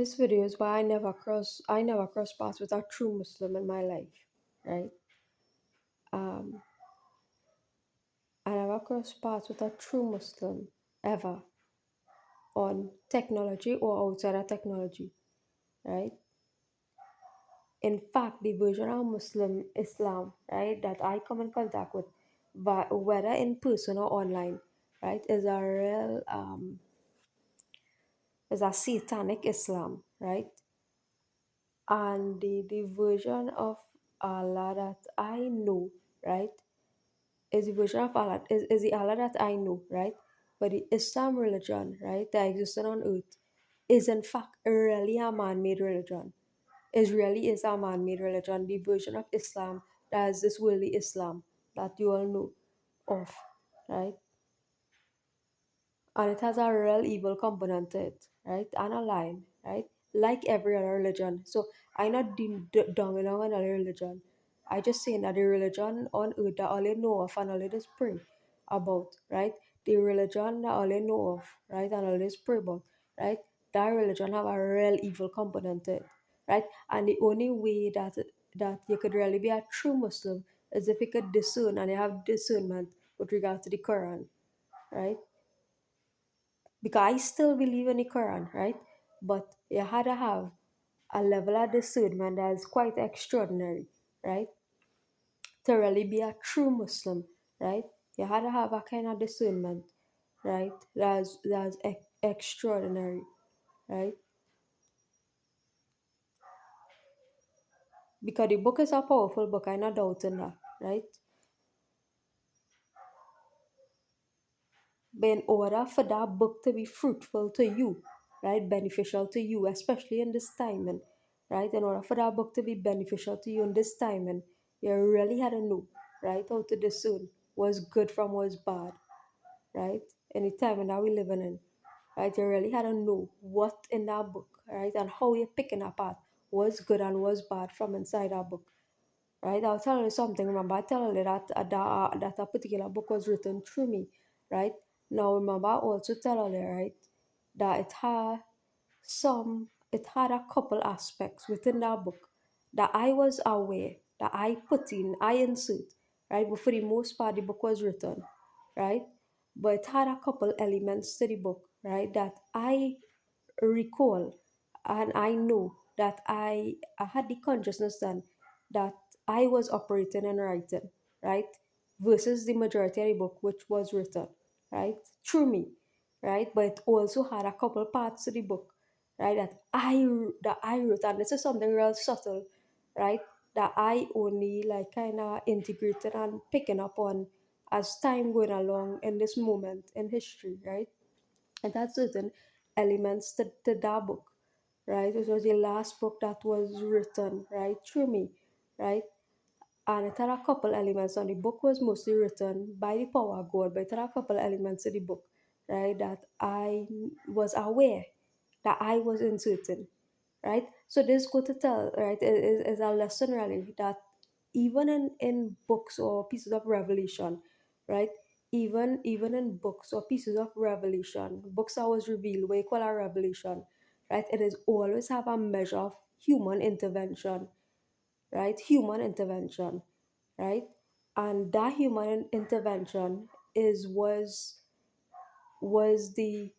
This video is why I never cross paths with a true Muslim in my life, right? Um, I never cross paths with a true Muslim ever on technology or outside of technology, right? In fact, the version of Muslim Islam, right, that I come in contact with, whether in person or online, right, is a satanic Islam, right? And the version of Allah that I know, right, is the version of Allah, is the Allah that I know, right? But the Islam religion, right, that existed on earth is in fact really a man made religion. It really is a man made religion, the version of Islam that is this worldly Islam that you all know of, right? And it has a real evil component to it, right? And a line, right? Like every other religion. So I'm not down on another religion. I just saying that the religion on earth that all they know of and all they just pray about, right? The religion that all they know of, right? And all they just pray about, right? That religion have a real evil component to it, right? And the only way that you could really be a true Muslim is if you could discern and you have discernment with regard to the Quran, right? Because I still believe in the Quran, right? But you had to have a level of discernment that is quite extraordinary, right? To really be a true Muslim, right? You had to have a kind of discernment, right? That's extraordinary, right? Because the book is a powerful book, I'm not doubting that, right? But in order for that book to be fruitful to you, right, beneficial to you, especially in this time, and right, in order for that book to be beneficial to you in this time, and you really had to know, right, how to discern what's good from what's bad, right, in the time that we living in, right, you really had to know what in that book, right, and how you're picking apart what's good and what's bad from inside that book, right? I'll tell you something. Remember, I tell you that a particular book was written through me, right? Now, remember, I also tell you, right, that it had a couple aspects within that book that I was aware that I insert, right? But for the most part, the book was written, right? But it had a couple elements to the book, right, that I recall and I know that I had the consciousness then that I was operating and writing, right? Versus the majority of the book which was written, right? Through me, right? But it also had a couple parts to the book, right? That I wrote, and this is something real subtle, right? That I only like kind of integrated and picking up on as time going along in this moment in history, right? And that's certain elements to that book, right? It was the last book that was written, right, through me, right? And it had a couple elements, and the book was mostly written by the power of God, but it had a couple elements to the book, right, that I was aware that I was inserting, right? So this go to tell, right, is a lesson really that even in books or pieces of revelation, right? Even in books or pieces of revelation, books that was revealed, what you call a revelation, right? It is always have a measure of human intervention, right? Human intervention, right? And that human intervention is was the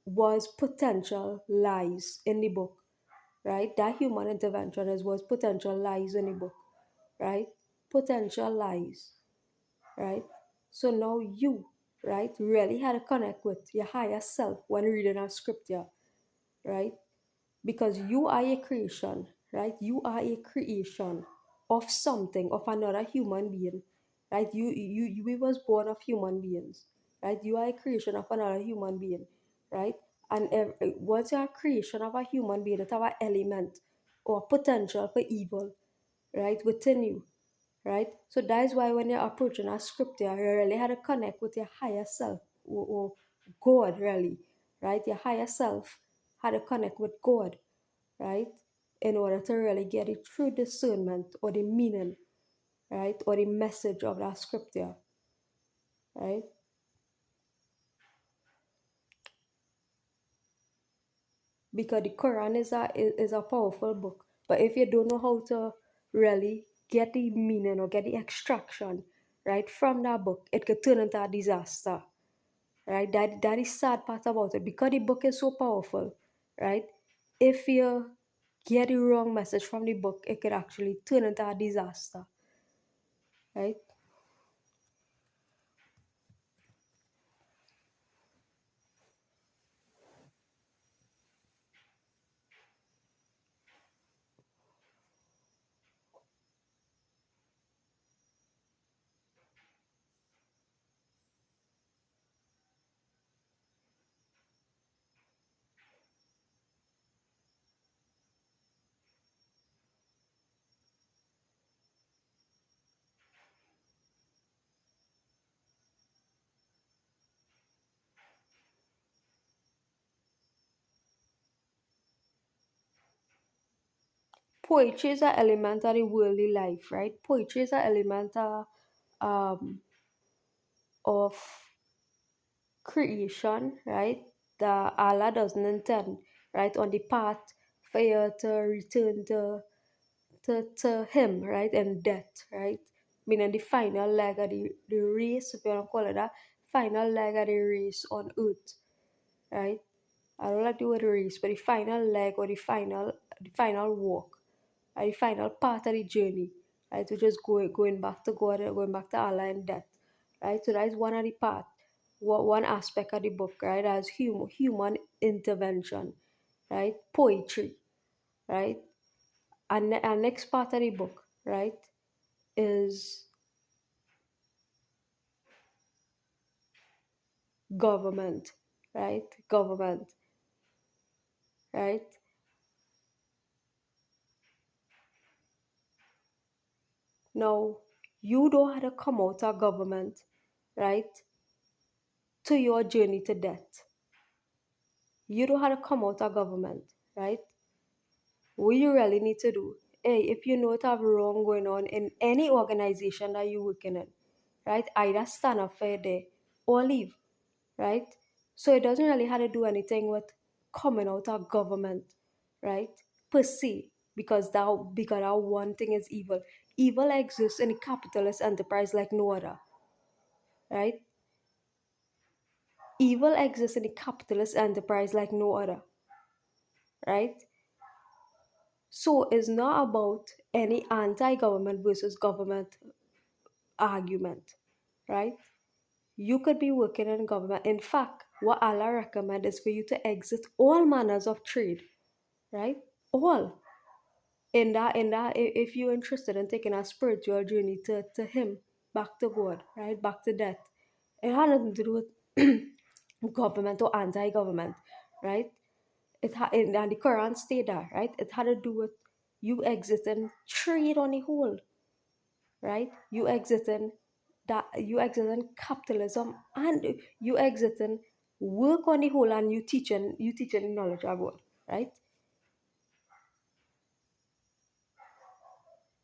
was potential lies in the book, right? That human intervention is was potential lies in the book, right? Potential lies, right? So now you, right, really had to connect with your higher self when reading a scripture, right? Because you are a creation, right? You are a creation of something, of another human being, right? We was born of human beings, right? You are a creation of another human being, right? And once you're a creation of a human being, it have an element or potential for evil, right, within you, right? So that is why when you're approaching a scripture, you really had to connect with your higher self or God, really, right? Your higher self had to connect with God, right? In order to really get the true discernment or the meaning, right? Or the message of that scripture, right? because the Quran is a powerful book. But if you don't know how to really get the meaning or get the extraction right from that book, it could turn into a disaster. Right? That is sad part about it because the book is so powerful, right? If you get the wrong message from the book, it could actually turn into a disaster, right? Poetry is an element of the worldly life, right? Poetry is an element um, of creation, right? That Allah doesn't intend, right? On the path for you to return to Him, right? And death, right? Meaning the final leg of the race, if you want to call it that, final leg of the race on earth, right? I don't like the word race, but the final leg or the final walk, the final part of the journey, right? To just going back to God, going back to Allah and death, right? So that is one of the part, one aspect of the book, right? As human intervention, right? Poetry, right? And next part of the book, right, is government, right? Government, right? Now, you don't have to come out of government, right, to your journey to death. You don't have to come out of government, right? What you really need to do, hey, if you know it have wrong going on in any organization that you're working in, right, either stand up for there or leave, right? So it doesn't really have to do anything with coming out of government, right? Per se, because that one thing is evil. Evil exists in a capitalist enterprise like no other, right? Evil exists in a capitalist enterprise like no other, right? So it's not about any anti-government versus government argument, right? You could be working in government. In fact, what Allah recommends is for you to exit all manners of trade, right? All. In that, if you're interested in taking a spiritual journey to Him, back to God, right? Back to death. It had nothing to do with government or anti-government, right? And the Quran stayed there, right? It had to do with you exiting trade on the whole, right? You exiting capitalism, and you exiting work on the whole, and you teaching the knowledge of God, right?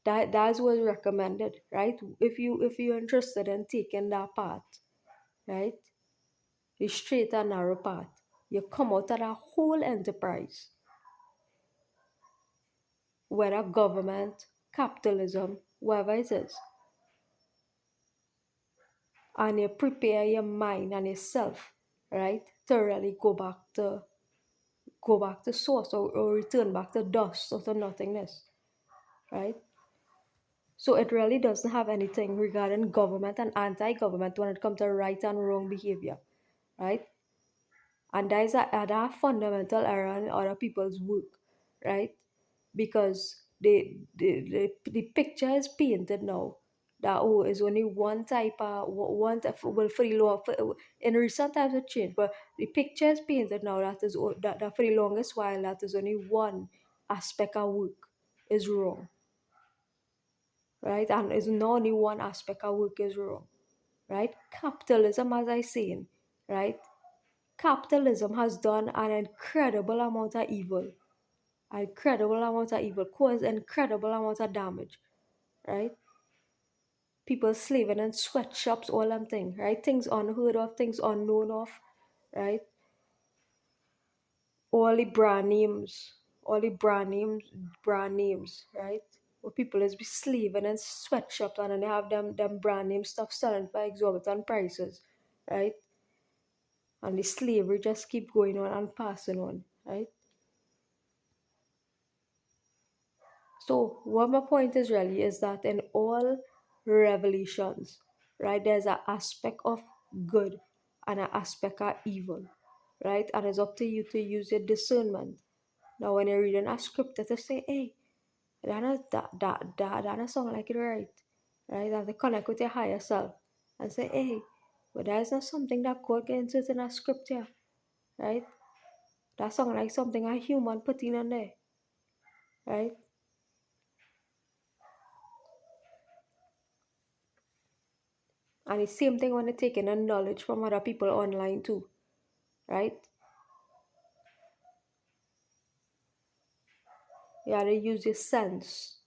That's what's recommended, right? If you're interested in taking that path, right? The straight and narrow path. You come out of that whole enterprise, whether government, capitalism, whatever it is, and you prepare your mind and yourself, right, to really go back to source, or return back to dust or to nothingness, right? So it really doesn't have anything regarding government and anti-government when it comes to right and wrong behavior, right? And that fundamental error in other people's work, right? Because the picture is painted now that, oh, it's only one type of one type, well, free law in recent times it changed, but the picture is painted now that for the longest while that is only one aspect of work is wrong, right? And it's not only one aspect of work is wrong, right? Capitalism, as I saying, right? Capitalism has done an incredible amount of evil, caused incredible amount of damage, right? People slaving in sweatshops, all them things, right? Things unheard of, things unknown of, right? all the brand names, all the brand names, right? Where people is be slaving in sweatshops and then they have them brand name stuff selling for exorbitant prices, right? And the slavery just keep going on and passing on, right? So what my point is really is that in all revelations, right, there's an aspect of good and an aspect of evil, right? And it's up to you to use your discernment. Now when you're reading a scripture to say, hey, that doesn't sound like it right. Right? You have to connect with your higher self and say, hey, but that is not something that God can insert in a scripture, right? That sounds like something a human put in on there, right? And the same thing when you're taking a knowledge from other people online too, right? You have to use your sense.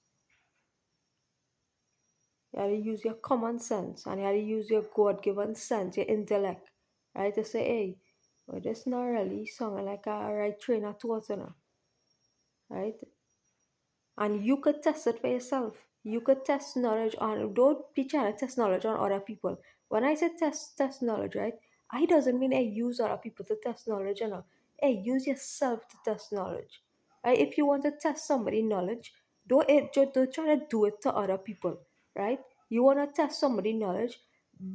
You have to use your common sense and you have to use your God given sense, your intellect, right? To say, hey, well, this not really sounding like a right train of thought, right? And you could test it for yourself. You could test knowledge on, don't be trying to test knowledge on other people. When I say test knowledge, right, I doesn't mean I use other people to test knowledge, Hey, use yourself to test knowledge. Right? If you want to test somebody knowledge, don't try to do it to other people, right? You want to test somebody knowledge,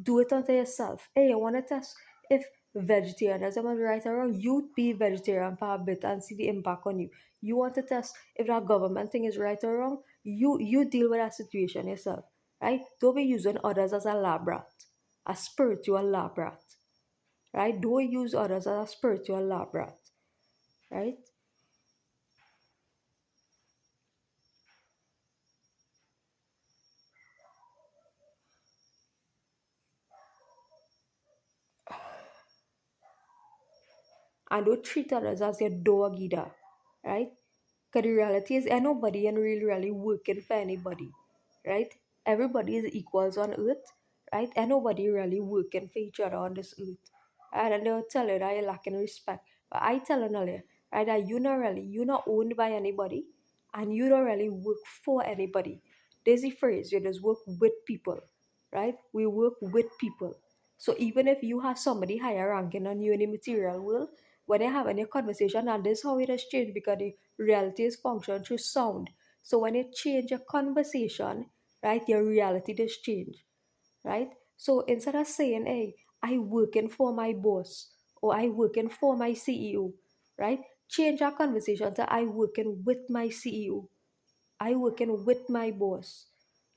do it unto yourself. Hey, I want to test if vegetarianism is right or wrong. You be vegetarian for a bit and see the impact on you. You want to test if that government thing is right or wrong. You deal with that situation yourself, right? Don't be using others as a lab rat, a spiritual lab rat, right? Don't use others as a spiritual lab rat, right? And don't treat others as your dog either, right? Because the reality is, ain't nobody and really working for anybody, right? Everybody is equals on earth, right? Ain't nobody really working for each other on this earth. Right? And they'll tell you that you're lacking respect. But I tell you, right, that you're not owned by anybody and you don't really work for anybody. There's a phrase, you just work with people, right? We work with people. So even if you have somebody higher ranking than you in the material world, when you're having a conversation, and this is how it has changed because the reality is function through sound. So when you change your conversation, right, your reality does change, right? So instead of saying, hey, I working for my boss or I working for my CEO, right? Change our conversation to I working with my CEO. I working with my boss,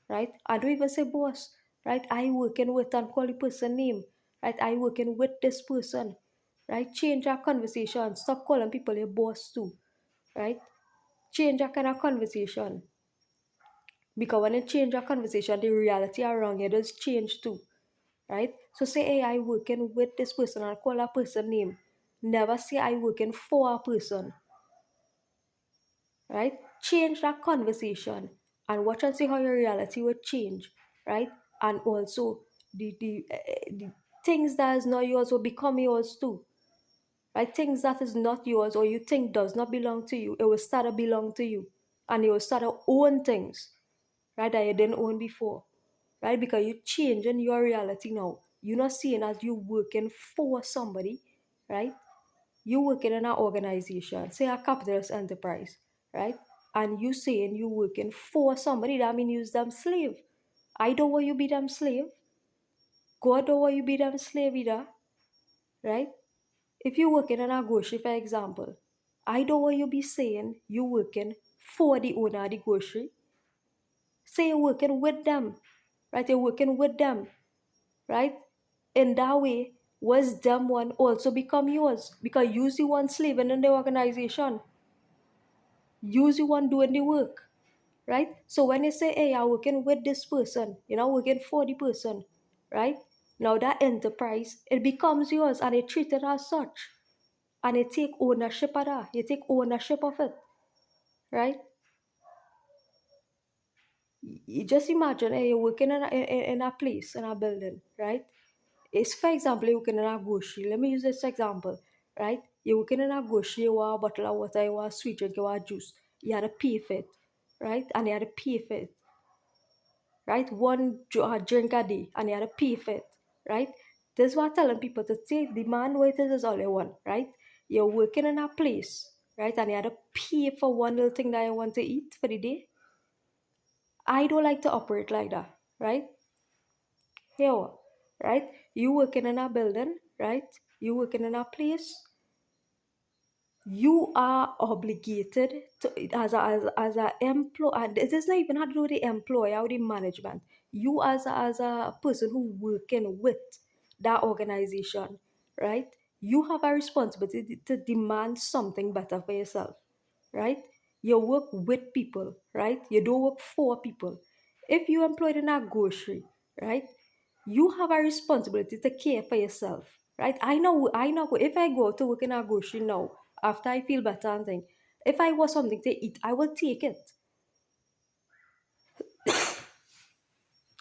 right? I don't even say boss, right? I working with and call the person name, right? I working with this person, right? Change our conversation. Stop calling people your boss too, right? Change that kind of conversation. Because when you change your conversation, the reality around you does change too, right? So say, hey, I working with this person and call that person name. Never say I working for a person, right? Change that conversation and watch and see how your reality will change, right? And also the things that is not yours will become yours too, right? Things that is not yours or you think does not belong to you, it will start to belong to you, and you will start to own things, right, that you didn't own before, right? Because you're changing your reality now. You're not seeing as you working for somebody, right? You working in an organization, say a capitalist enterprise, right? And you saying you working for somebody, that means you's them slave. I don't want you be them slave. God don't want you be them slave either, right? If you working in a grocery, for example, I don't want you be saying you working for the owner of the grocery. Say you're working with them, right? You're working with them, right? In that way, was them one also become yours because you the one slaving in the organization. Use the one doing the work, right? So when you say, hey, I'm working with this person, you're not working for the person, right? Now that enterprise, it becomes yours and you treat it as such. And you take ownership of that. You take ownership of it, right? You just imagine, hey, you're working in a place, in a building, right? It's, for example, you're working in a grocery. Let me use this example, right? You're working in a grocery, you want a bottle of water, you want a sweet drink, you want juice. You had to pay for it, right? And you had to pay for it, right? One drink a day, and you had to pay for it, right? This is what I'm telling people to take. Demand what it is all you want, right? You're working in a place, right? And you had to pay for one little thing that you want to eat for the day. I don't like to operate like that, right? Here, right? You working in a building, right? You working in a place, you are obligated to, as a employee, and it is not even how to do with the employer or the management. You as a person who working with that organization, right? You have a responsibility to demand something better for yourself, right? You work with people, right? You don't work for people. If you employed in a grocery, right, you have a responsibility to care for yourself, right? I know if I go to work in a grocery now, after I feel better and think, if I want something to eat, I will take it.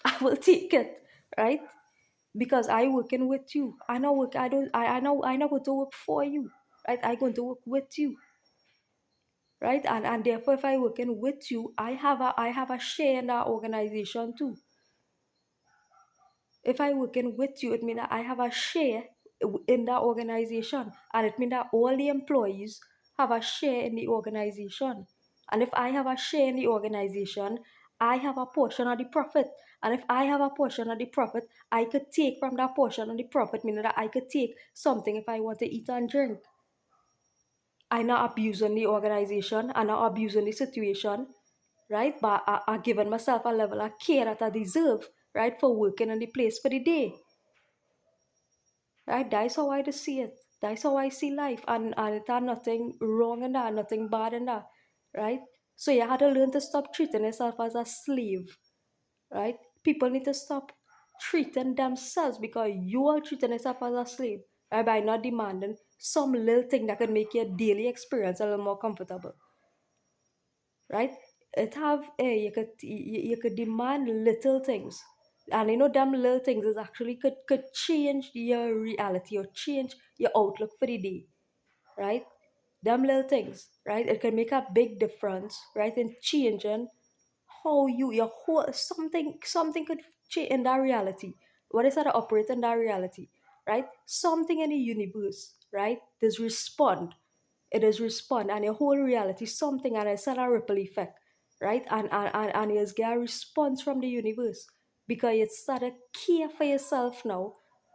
I will take it, right? Because I working with you. I know work. I don't. I know going to work for you, right? I going to work with you, right? And therefore, if I working with you, I have a share in that organization too. If I working with you, it means that I have a share in that organization, and it means that all the employees have a share in the organization. And if I have a share in the organization, I have a portion of the profit. And if I have a portion of the profit, I could take from that portion of the profit, meaning that I could take something if I want to eat and drink. I not abusing the organization, I not abusing the situation, right? But I given myself a level of care that I deserve, right, for working in the place for the day. Right? That's how I just see it. That's how I see life. And it had nothing wrong in that, nothing bad in that. Right? So you had to learn to stop treating yourself as a slave. Right? People need to stop treating themselves because you are treating yourself as a slave. Right? By not demanding some little thing that could make your daily experience a little more comfortable. Right? It have you could demand little things, and them little things is actually could change your reality or change your outlook for the day, right? Them little things, right? It can make a big difference, right, in changing how your whole something could change in that reality. What is that operate in that reality, right? Something in the universe, right? Does respond. It is respond, and your whole reality something, and it's a ripple effect, right? And you get a response from the universe because you started care for yourself now,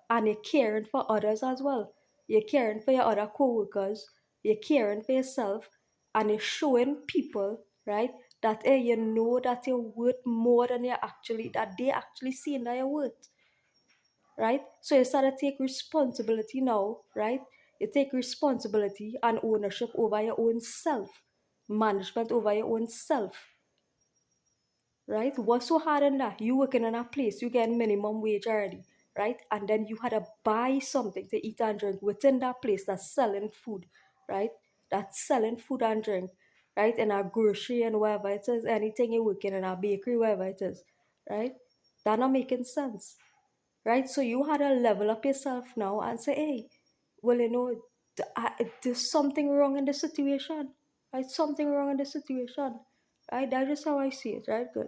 and you're caring for others as well. You're caring for your other co-workers, you're caring for yourself, and you're showing people, right, that you know that you're worth more than that they actually seeing that you're worth, right? So you start to take responsibility now, right? You take responsibility and ownership over your own self, management over your own self, right? What's so hard in that? You working in a place, you get minimum wage already, right? And then you had to buy something to eat and drink within that place that's selling food, right? That's selling food and drink, right? In a grocery and wherever it is, anything you're working in a bakery, wherever it is, right? That not making sense, right? So you had to level up yourself now and say, hey, well, there's something wrong in the situation, right? Something wrong in the situation, right? That's just how I see it, right? Good.